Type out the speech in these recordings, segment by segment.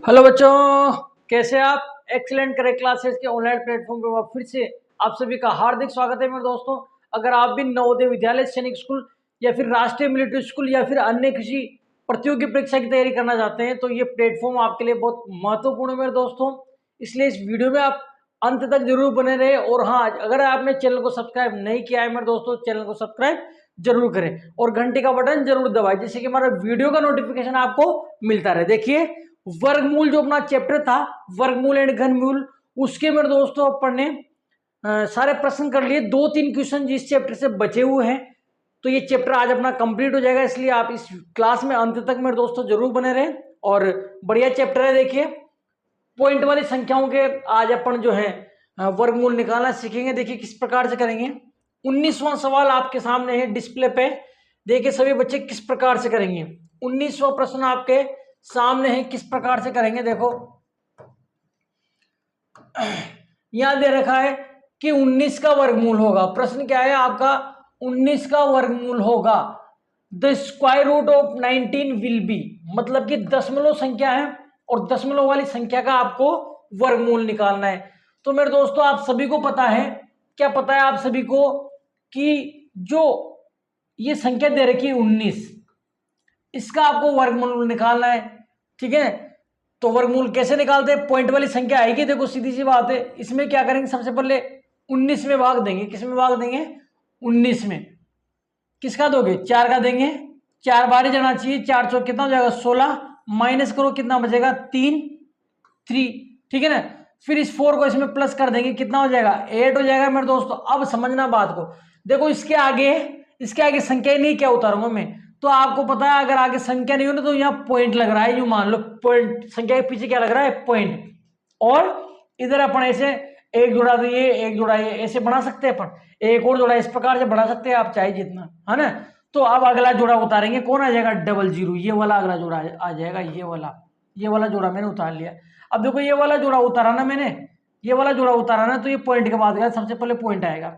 Hello बच्चों, कैसे आप। एक्सीलेंट करेक्ट क्लासेस के ऑनलाइन प्लेटफॉर्म पर फिर से आप सभी का हार्दिक स्वागत है मेरे दोस्तों। अगर आप भी नवोदय विद्यालय सैनिक स्कूल या फिर राष्ट्रीय मिलिट्री स्कूल या फिर अन्य किसी प्रतियोगी परीक्षा की तैयारी करना चाहते हैं तो ये प्लेटफॉर्म आपके लिए बहुत महत्वपूर्ण है मेरे दोस्तों। इसलिए इस वीडियो में आप अंत तक जरूर बने रहे। और हाँ, अगर आपने चैनल को सब्सक्राइब नहीं किया है मेरे दोस्तों, चैनल को सब्सक्राइब जरूर करें और घंटे का बटन जरूर दबाएं जिससे कि हमारा वीडियो का नोटिफिकेशन आपको मिलता रहे। देखिए, वर्गमूल जो अपना चैप्टर था, वर्गमूल एंड घनमूल, उसके मेरे दोस्तों अपन ने सारे प्रश्न कर लिए। 2-3 क्वेश्चन जिस चैप्टर से बचे हुए हैं, तो ये चैप्टर आज अपना कंप्लीट हो जाएगा। इसलिए आप इस क्लास में अंत तक मेरे दोस्तों जरूर बने रहें और बढ़िया चैप्टर है। देखिए, पॉइंट वाली संख्याओं के आज अपन जो है वर्गमूल निकालना सीखेंगे। देखिए किस प्रकार से करेंगे। 19वां सवाल आपके सामने है डिस्प्ले पे। देखिए सभी बच्चे किस प्रकार से करेंगे। 19वां प्रश्न आपके सामने है, किस प्रकार से करेंगे। देखो यहां दे रखा है कि 19 का वर्गमूल होगा। प्रश्न क्या है आपका, 19 का वर्गमूल होगा। The square root of 19 will be, मतलब कि दशमलव संख्या है और दशमलव वाली संख्या का आपको वर्गमूल निकालना है। तो मेरे दोस्तों आप सभी को पता है, क्या पता है आप सभी को, कि जो ये संख्या दे रखी है 19, इसका आपको वर्गमूल निकालना है। ठीक है, तो वर्गमूल कैसे निकालते हैं। पॉइंट वाली संख्या आएगी, देखो सीधी सी बात है। इसमें क्या करेंगे, सबसे पहले 19 में भाग देंगे। किस में भाग देंगे, 19 में। किसका दोगे, 4 का देंगे। 4 बार ही जाना चाहिए। 4 चौक कितना हो जाएगा, 16। माइनस करो कितना बचेगा, 3। ठीक है ना। फिर इस 4 को इसमें प्लस कर देंगे, कितना हो जाएगा, 8 हो जाएगा मेरे दोस्तों। अब समझना बात को, देखो इसके आगे संख्या नहीं क्या उतारूंगा मैं, तो आपको पता है अगर आगे संख्या नहीं हो ना तो यहाँ पॉइंट लग रहा है। यूं मान लो पॉइंट, संख्या के पीछे क्या लग रहा है, पॉइंट। और इधर अपन ऐसे एक जोड़ा तो ये, एक जोड़ा ये, ऐसे बना सकते हैं अपन। एक और जोड़ा इस प्रकार से बढ़ा सकते हैं आप चाहे जितना, है ना। तो अब अगला जोड़ा उतारेंगे, कौन आ जाएगा, 00। ये वाला अगला जोड़ा आ जाएगा, ये वाला जोड़ा मैंने उतार लिया। अब देखो ये वाला जोड़ा उतारा ना मैंने, ये वाला जोड़ा उतारा ना, तो ये पॉइंट के बाद सबसे पहले पॉइंट आएगा।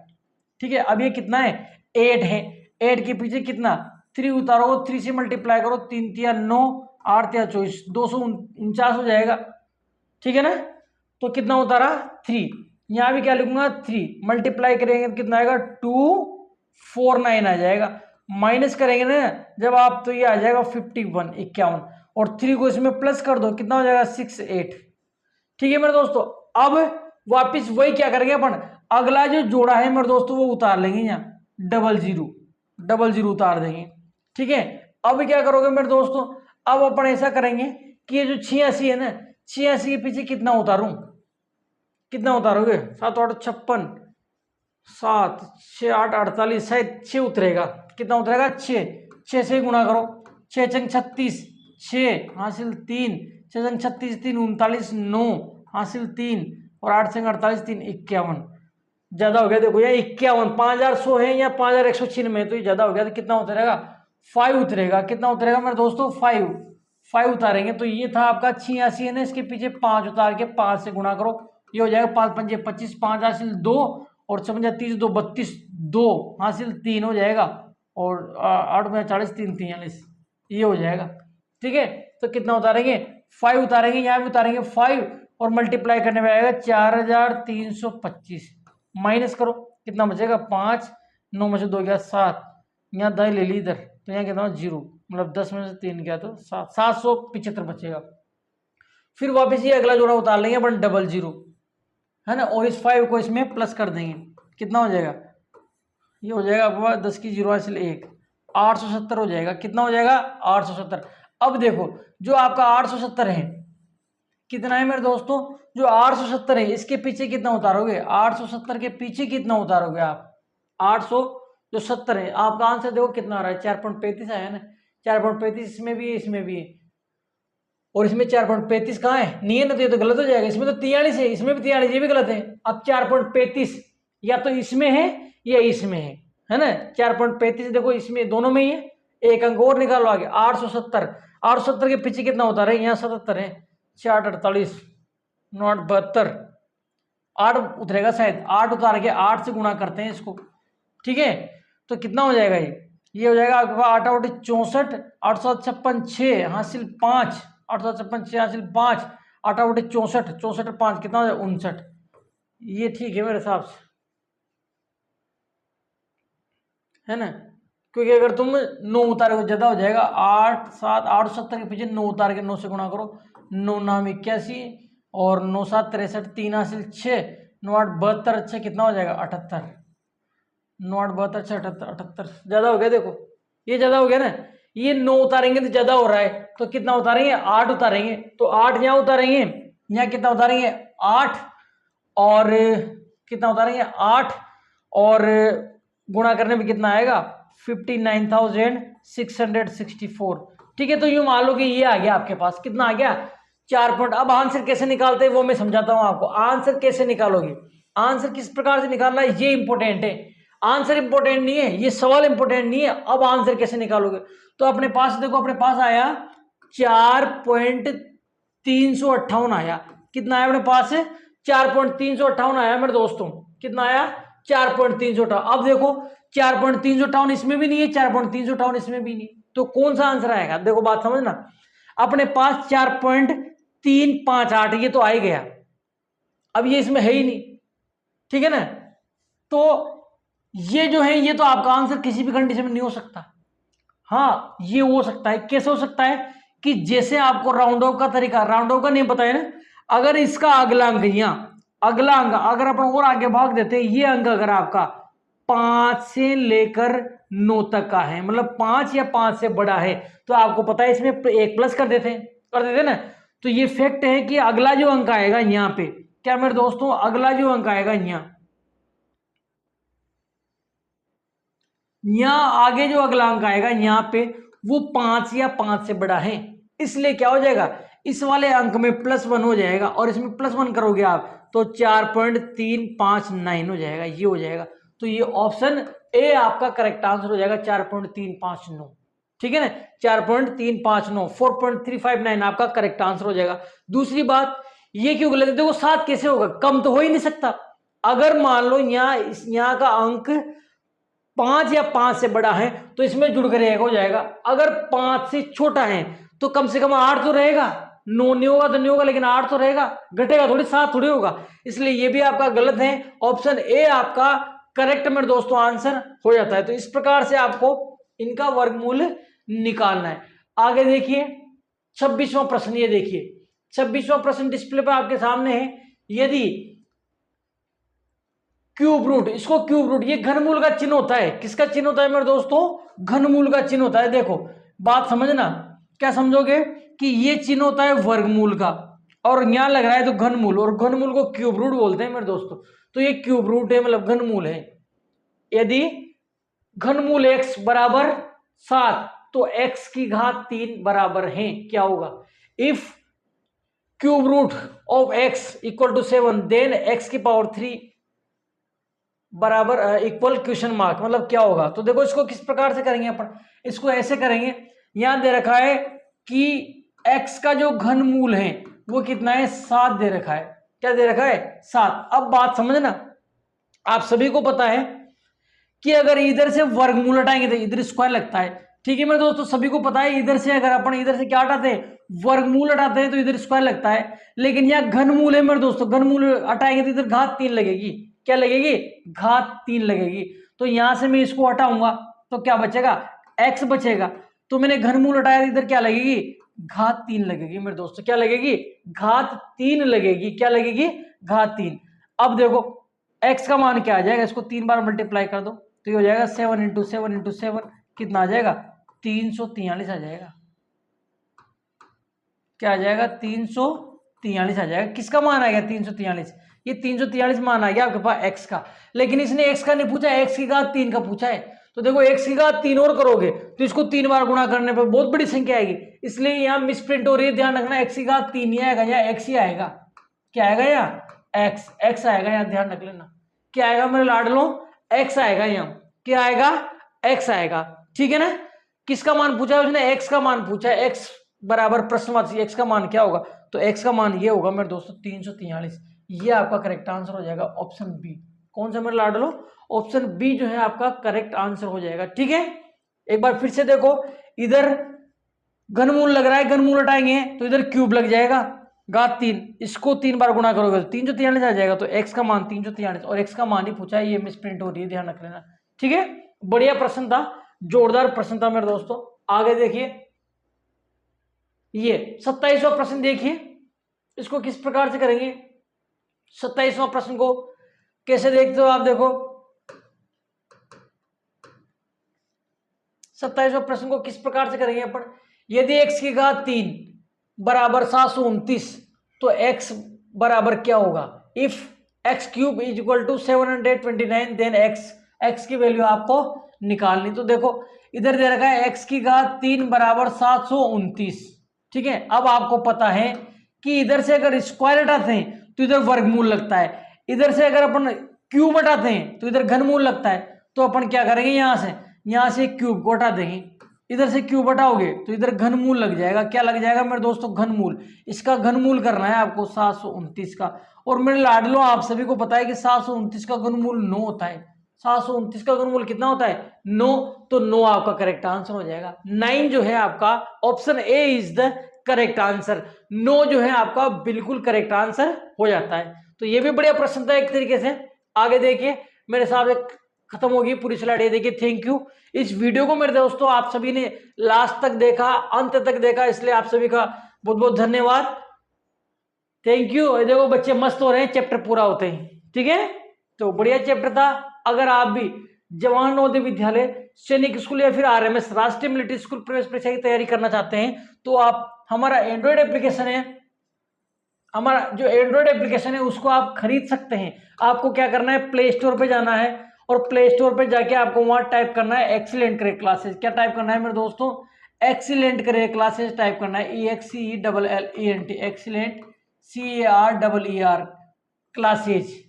ठीक है, अब ये कितना है, 8 है। 8 के पीछे कितना, 3 उतारो, 3 से मल्टीप्लाई करो, 3 तिया 9, 8 तिया 24, 249 हो जाएगा। ठीक है ना। तो कितना उतारा, 3। यहां भी क्या लिखूंगा, 3 मल्टीप्लाई करेंगे तो कितना आएगा, 249 आ जाएगा। माइनस करेंगे ना जब आप, तो ये आ जाएगा 51, 51। और 3 को इसमें प्लस कर दो, कितना हो जाएगा, 68। ठीक है मेरे दोस्तों। अब वापिस वही क्या करेंगे अपन, अगला जो जोड़ा है मेरे दोस्तों वो उतार लेंगे यहाँ, 00 उतार देंगे। ठीक है, अब क्या करोगे मेरे दोस्तों, अब अपन ऐसा करेंगे कि ये जो 86 है ना, 86 के पीछे कितना उतारूं, कितना उतारोगे, 7 8 56, 7 6 8 48, शायद 6 उतरेगा। कितना उतरेगा, 6 से गुणा करो, 6 चंग 36, 6 हासिल 3, 6 चंग 36 3 39, 9 हासिल 3 और 8 चंग 48 3 51। ज्यादा हो गया, देखो ये 51, 5100 है या 5196 है, तो ये ज्यादा हो गया। तो कितना उतरेगा, 5 उतरेगा। कितना उतरेगा मेरे दोस्तों, 5 उतारेंगे। तो ये था आपका 86 है ना, इसके पीछे 5 उतार के 5 से गुणा करो, ये हो जाएगा 5 पंजे 25, 5 हासिल 2 और 7 30 2 32, 2 हासिल 3 हो जाएगा और 8 में 40 3 43, ये हो जाएगा। ठीक है, तो कितना उतारेंगे, 5 उतारेंगे। यहाँ भी उतारेंगे 5 और मल्टीप्लाई करने में आएगा 4325। माइनस करो, कितना बचेगा, 5, 9 में से 2 गया 7, यहाँ 10 ले ली इधर, तो यहाँ कितना 0, मतलब 10 में से 3 गया तो 775 बचेगा। फिर वापस ये अगला जोड़ा उतार लेंगे अपन, 00, है ना। और इस 5 को इसमें प्लस कर देंगे, कितना हो जाएगा, ये हो जाएगा आपके पास 10 की 0 हासिल 1, 870 हो जाएगा। कितना हो जाएगा, 870। अब देखो जो आपका 870 है, कितना है मेरे दोस्तों, जो 870 है इसके पीछे कितना उतारोगे, 870 के पीछे कितना उतारोगे आप, 870 है। आपका आंसर देखो कितना आ रहा है, 4.35 आया ना, 4.35 इसमें भी है, इसमें भी है, और इसमें 4.35 कहाँ है, नहीं है ना, तो ये तो गलत हो जाएगा। इसमें तो 43 है, इसमें भी 43, ये भी गलत है। अब 4.35 या तो इसमें है या इसमें है ना। 4.35 देखो इसमें, दोनों में ही है। एक अंक और निकालो आगे, 870। 870 के पीछे कितना उतारा है, यहाँ 77 है, 4 48 9 72, 8 उतरेगा शायद, 8 उतार के 8 से गुणा करते हैं इसको। ठीक है, तो कितना हो जाएगा, ये हो जाएगा आपके पास 8 8 64, 8 7 56 6 हासिल 5, 8 7 56 86 5 8 8 64 64 5 कितना हो जाएगा 59। ये ठीक है मेरे हिसाब से, है ना, क्योंकि अगर तुम 9 उतारे तो ज्यादा हो जाएगा। 8 7 8 70 के पीछे 9 उतार के 9 से गुणा करो, 9 9 81 और 9 7 63 3 हासिल 6 9 8 72 6 कितना हो जाएगा 78। 9 8 72 6 78 78 ज्यादा हो गया, देखो ये ज्यादा हो गया ना। ये 9 उतारेंगे तो ज्यादा हो रहा है, तो कितना उतारेंगे 8 उतारेंगे, तो 8 यहाँ उतारेंगे, यहाँ कितना उतारेंगे 8 और कितना उतारेंगे 8 और गुणा करने में कितना आएगा 59,664। ठीक है, तो यूं मान लो कि ये आ गया आपके पास, कितना आ गया 4 पॉइंट। अब आंसर कैसे निकालते हैं वो मैं समझाता हूं आपको। आंसर कैसे निकालोगे, आंसर किस प्रकार से निकालना है ये इंपॉर्टेंट है। आंसर इंपॉर्टेंट नहीं है, ये सवाल इंपॉर्टेंट नहीं है। अब आंसर कैसे निकालोगे, तो अपने पास देखो, अपने पास आया 4.358 आया। कितना आया अपने पास 4.358 आया मेरे दोस्तों, कितना आया 4.358। अब देखो 4.358 इसमें भी नहीं है, 4.358 इसमें भी नहीं, तो कौन सा आंसर आएगा। देखो बात समझना, अपने पास 4.358 ये तो आ ही गया, अब ये इसमें है ही नहीं, ठीक है ना। तो ये जो है ये तो आपका आंसर किसी भी कंडीशन में नहीं हो सकता। हाँ ये हो सकता है, कैसे हो सकता है कि जैसे आपको राउंड ऑफ का तरीका, राउंड ऑफ का नहीं पता है ना, अगर इसका अगला अंक यहाँ, अगला अंक अगर अपन और आगे भाग देते हैं, ये अंक अगर आपका 5 से लेकर 9 तक का है, मतलब 5 या 5 से बड़ा है, तो आपको पता है इसमें 1 प्लस कर देते ना। तो ये फैक्ट है कि अगला जो अंक आएगा यहाँ पे, क्या मेरे दोस्तों, अगला जो अंक आएगा यहाँ आगे जो अगला अंक आएगा यहाँ पे वो 5 या 5 से बड़ा है, इसलिए क्या हो जाएगा, इस वाले अंक में +1 हो जाएगा, और इसमें +1 करोगे आप तो 4.359 हो जाएगा, ये हो जाएगा। तो ये ऑप्शन ए आपका करेक्ट आंसर हो जाएगा 4.359, ठीक है ना, 4.359 4.359 आपका करेक्ट आंसर हो जाएगा। दूसरी बात, ये क्यों गलत है, देखो 7 कैसे होगा, कम तो हो ही नहीं सकता। अगर मान लो यहाँ का अंक 5 या 5 से बड़ा है तो इसमें जुड़ कर एक हो जाएगा, अगर 5 से छोटा है तो कम से कम 8 तो रहेगा, 9 नहीं होगा तो नहीं होगा, लेकिन 8 तो रहेगा, घटेगा थोड़ी, 7 थोड़ी होगा, इसलिए ये भी आपका गलत है। ऑप्शन ए आपका करेक्ट मेरे दोस्तों आंसर हो जाता है। तो इस प्रकार से आपको इनका वर्गमूल निकालना है। आगे देखिए 26वां प्रश्न, ये देखिए 26वां प्रश्न डिस्प्ले पर आपके सामने है। यदि क्यूब रूट, इसको क्यूब रूट, ये घनमूल का चिन्ह होता है, किसका चिन्ह होता है मेरे दोस्तों, घनमूल का चिन्ह होता है। देखो बात समझना, क्या समझोगे कि ये चिन्ह होता है वर्गमूल का, और यहां लग रहा है तो घनमूल, और घनमूल को क्यूब रूट बोलते हैं मेरे दोस्तों। तो ये क्यूब रूट है, मतलब घनमूल है। यदि घनमूल x बराबर 7 तो x की घात 3 बराबर है, क्या होगा, if cube root of x equal to 7 then x की पावर 3 बराबर इक्वल क्वेश्चन मार्क, मतलब क्या होगा। तो देखो इसको किस प्रकार से करेंगे अपन, इसको ऐसे करेंगे, यहां दे रखा है कि x का जो घनमूल है वो कितना है 7 दे रखा है, क्या दे रखा है 7। अब बात समझना, आप सभी को पता है कि अगर इधर से वर्गमूल हटाएंगे तो इधर स्क्वायर लगता है, ठीक है मेरे दोस्तों, सभी को पता है इधर से अगर अपन इधर से क्या हटाते हैं वर्गमूल हटाते हैं तो इधर स्क्वायर लगता है। लेकिन यहाँ घनमूल है मेरे दोस्तों, घनमूल हटाएंगे तो इधर घात 3 लगेगी, क्या लगेगी, घात 3 लगेगी। तो यहां से मैं इसको हटाऊंगा तो क्या बचेगा, x बचेगा। तो मैंने घनमूल हटाया, इधर क्या लगेगी, घात 3 लगेगी मेरे दोस्तों, क्या लगेगी, घात 3 लगेगी, क्या लगेगी, घात 3। अब देखो x का मान क्या आ जाएगा, इसको 3 बार मल्टीप्लाई कर दो तो ये हो जाएगा 7 इंटू 7 इंटू 7, कितना आ जाएगा 343 आ जाएगा, क्या आ जाएगा 343 आ जाएगा। किसका मान आ गया 343, ये 343 मान आ गया आपके पास x का। लेकिन इसने x का नहीं पूछा, x की घात 3 का पूछा है। तो देखो x की घात 3 और करोगे तो इसको 3 बार गुणा करने पर बहुत बड़ी संख्या आएगी, इसलिए यहाँ मिसप्रिंट हो रही है, ध्यान रखना x की घात 3 नहीं आएगा, यहाँ x ही आएगा, क्या आएगा, यहाँ x आएगा, यहाँ ध्यान रख लेना, क्या आएगा मेरे लाडलो, x आएगा, यहाँ क्या आएगा, x आएगा, ठीक है ना। किसका मान पूछा है उसने, x का मान पूछा है, x बराबर प्रश्नवाची x का मान क्या होगा, तो x का मान ये होगा मेरे दोस्तों 343, ये आपका करेक्ट आंसर हो जाएगा ऑप्शन बी। कौन सा मेरे लाडलो, ऑप्शन बी जो है आपका करेक्ट आंसर हो जाएगा, ठीक है। एक बार फिर से देखो, इधर घनमूल लग रहा है, घनमूल हटाएंगे तो इधर क्यूब लग जाएगा, घात 3, इसको 3 बार गुणा करोगे तो 343 आ जाएगा। तो x का मान 343 और x का मान ही पूछा है, ये मिस प्रिंट हो रही है, ध्यान रख लेना। ठीक है, बढ़िया प्रश्न था, जोरदार प्रश्न था मेरे दोस्तों। आगे देखिए, ये 27वां प्रश्न देखिए, इसको किस प्रकार से करेंगे। 27वां प्रश्न को कैसे देखते हो आप, देखो 27वां प्रश्न को किस प्रकार से करेंगे अपन। यदि x की घात 3 बराबर 729 तो x बराबर क्या होगा। If x cube is equal to 729 then x की वैल्यू आपको निकालनी। तो देखो इधर दे रखा है x की घात 3 बराबर 729। ठीक है, अब आपको पता है कि इधर से अगर स्क्वायर हटाते हैं तो इधर वर्गमूल लगता है, इधर से अगर अपन क्यूब हटाते हैं तो इधर घनमूल लगता है। तो अपन क्या करेंगे, यहां से क्यूब को हटा देंगे, इधर से क्यूब हटाओगे तो इधर घनमूल लग जाएगा। क्या लग जाएगा मेरे दोस्तों, घनमूल। इसका घनमूल करना है आपको 729 का। और मेरे लाडलो आप सभी को पता है कि 729 का घनमूल 9 होता है। 729 का घनमूल कितना होता है, 9। तो 9 आपका करेक्ट आंसर हो जाएगा। 9 जो है आपका, option A is the correct answer. 9 जो है आपका बिल्कुल करेक्ट आंसर हो जाता है। तो ये भी बढ़िया प्रश्न था एक तरीके से। आगे देखिए, मेरे साथ एक खत्म होगी पूरी स्लाइड, ये देखिए। Thank you. इस वीडियो को मेरे दोस्तों आप सभी ने लास्ट तक देखा, अंत तक देखा, इसलिए आप सभी का बहुत बहुत धन्यवाद। Thank you. देखो बच्चे मस्त हो रहे हैं, चैप्टर पूरा होते हैं। ठीक है, तो बढ़िया चैप्टर था। अगर आप भी जवाहर नवोदय विद्यालय सैनिक स्कूल या फिर आरएमएस राष्ट्रीय मिलिट्री स्कूल प्रवेश परीक्षा की तैयारी करना चाहते हैं तो आप हमारा एंड्रॉइड एप्लीकेशन है, हमारा जो एंड्रॉइड एप्लीकेशन है उसको आप खरीद सकते हैं। आपको क्या करना है, प्ले स्टोर पे जाना है और प्ले स्टोर पे जाके आपको वहां टाइप करना है एक्सीलेंट करियर क्लासेस। क्या टाइप करना है मेरे दोस्तों, एक्सीलेंट करियर क्लासेस टाइप करना है, EXCELLENT, excellent CAREER classes,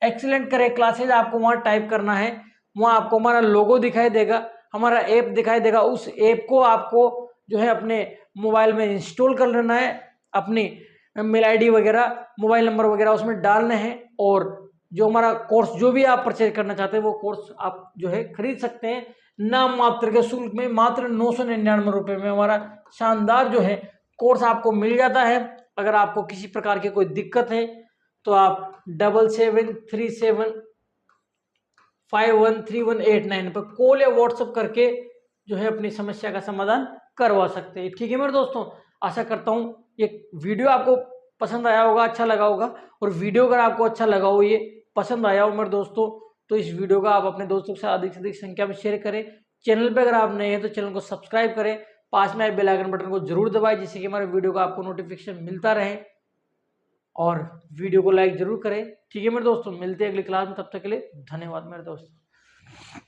excellent career classes आपको वहां टाइप करना है। वहां आपको हमारा लोगो दिखाई देगा, हमारा ऐप दिखाई देगा। उस ऐप को आपको जो है अपने मोबाइल में इंस्टॉल कर लेना है, अपनी मेल आईडी वगैरह, मोबाइल नंबर वगैरह उसमें डालने हैं। और जो हमारा कोर्स जो भी आप परचेज करना चाहते हैं वो कोर्स आप जो है खरीद सकते हैं नाम मात्र के शुल्क में। मात्र 999 रुपए में हमारा शानदार जो है कोर्स आपको मिल जाता है। अगर आपको किसी प्रकार की कोई दिक्कत है तो आप 7737513189 पर कॉल या व्हाट्सएप करके जो है अपनी समस्या का समाधान करवा सकते हैं। ठीक है मेरे दोस्तों, आशा करता हूँ ये वीडियो आपको पसंद आया होगा, अच्छा लगा होगा। और वीडियो अगर आपको अच्छा लगा हो, ये पसंद आया हो मेरे दोस्तों, तो इस वीडियो को आप अपने दोस्तों के साथ अधिक से अधिक संख्या में शेयर करें। चैनल पे अगर आप नए हैं तो चैनल को सब्सक्राइब करें, पास में आए बेल आइकन बटन को जरूर दबाएं जिससे कि हमारे वीडियो का आपको नोटिफिकेशन मिलता रहे। और वीडियो को लाइक जरूर करें। ठीक है मेरे दोस्तों, मिलते हैं अगली क्लास में, तब तक के लिए धन्यवाद मेरे दोस्तों।